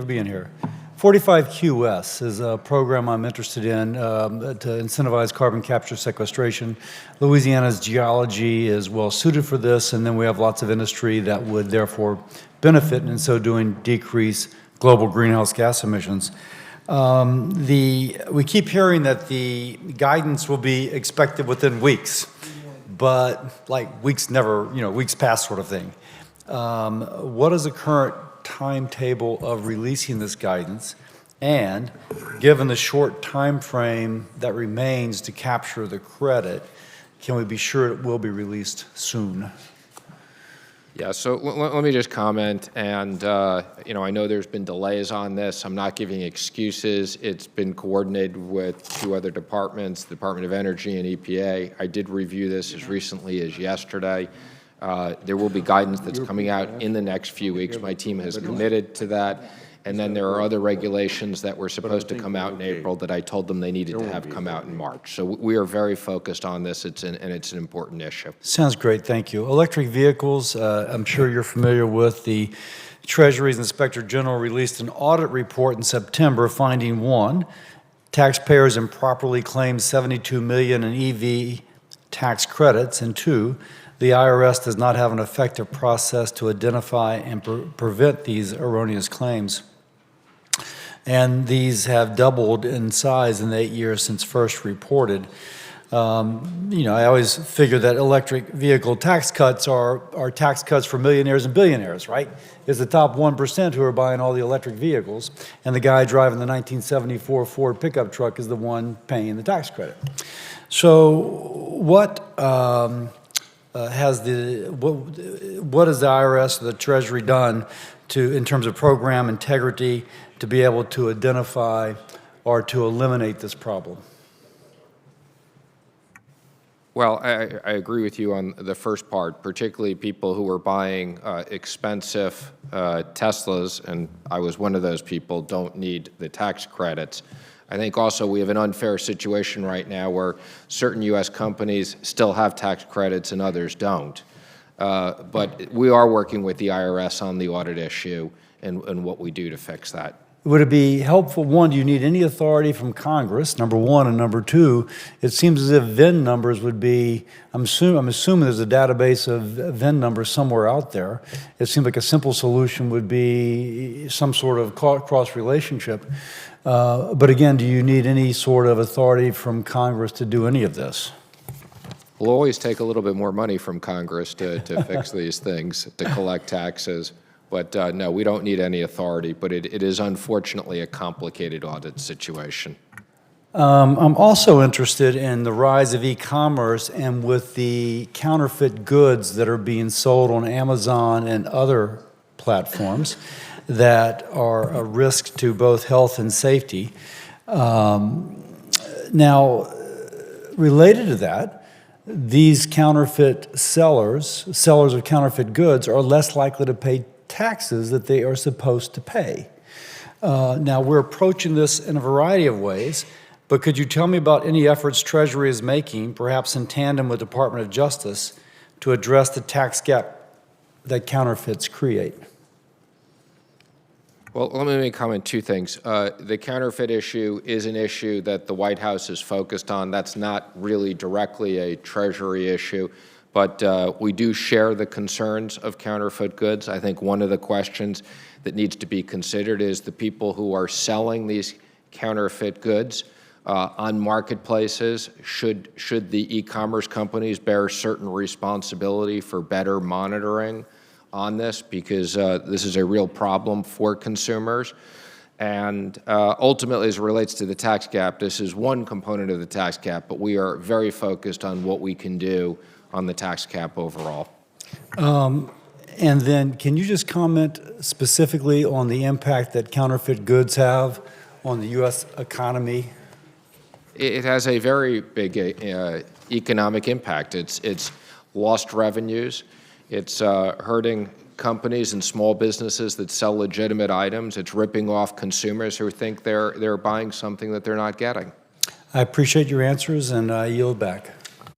being here. 45QS is a program I'm interested in to incentivize carbon capture sequestration. Louisiana's geology is well suited for this, and then we have lots of industry that would therefore benefit, and in so doing decrease global greenhouse gas emissions. We keep hearing that the guidance will be expected within weeks, but like weeks never, weeks past sort of thing. What is the current timetable of releasing this guidance? And given the short time frame that remains to capture the credit, can we be sure it will be released soon? Yeah, so let me just comment, and I know there's been delays on this. I'm not giving excuses. It's been coordinated with two other departments, the Department of Energy and EPA. I did review this as recently as yesterday. There will be guidance that's coming out in the next few weeks. My team has committed to that. And then there are other regulations that were supposed to come out in April that I told them they needed to have come out in March. So we are very focused on this, and it's an important issue. Sounds great, thank you. Electric vehicles, I'm sure you're familiar with. The Treasury's Inspector General released an audit report in September finding, one, taxpayers improperly claimed $72 million in EV tax credits, and two, the IRS does not have an effective process to identify and prevent these erroneous claims. And these have doubled in size in the 8 years since first reported. I always figure that electric vehicle tax cuts are tax cuts for millionaires and billionaires, right? It's the top 1% who are buying all the electric vehicles, and the guy driving the 1974 Ford pickup truck is the one paying the tax credit. So what has the IRS or the Treasury done in terms of program integrity to be able to identify or to eliminate this problem? Well, I agree with you on the first part, particularly people who are buying expensive Teslas, and I was one of those people, don't need the tax credits. I think also we have an unfair situation right now where certain U.S. companies still have tax credits and others don't. But we are working with the IRS on the audit issue and what we do to fix that. Would it be helpful, one, do you need any authority from Congress, number one, and number two, it seems as if VIN numbers would be, I'm assuming there's a database of VIN numbers somewhere out there. It seems like a simple solution would be some sort of cross-relationship. But again, do you need any sort of authority from Congress to do any of this? We'll always take a little bit more money from Congress to fix these things, to collect taxes. But no, we don't need any authority, but it is unfortunately a complicated audit situation. I'm also interested in the rise of e-commerce and with the counterfeit goods that are being sold on Amazon and other platforms that are a risk to both health and safety. Now, related to that, these counterfeit sellers of counterfeit goods are less likely to pay taxes that they are supposed to pay. Now, we're approaching this in a variety of ways, but could you tell me about any efforts Treasury is making, perhaps in tandem with the Department of Justice, to address the tax gap that counterfeits create? Well, let me comment two things. The counterfeit issue is an issue that the White House is focused on. That's not really directly a Treasury issue, but we do share the concerns of counterfeit goods. I think one of the questions that needs to be considered is the people who are selling these counterfeit goods on marketplaces. Should the e-commerce companies bear certain responsibility for better monitoring on this, because this is a real problem for consumers. And ultimately, as it relates to the tax gap, this is one component of the tax gap, but we are very focused on what we can do on the tax cap overall. And then can you just comment specifically on the impact that counterfeit goods have on the U.S. economy? It has a very big economic impact. It's lost revenues. It's hurting companies and small businesses that sell legitimate items. It's ripping off consumers who think they're buying something that they're not getting. I appreciate your answers, and I yield back.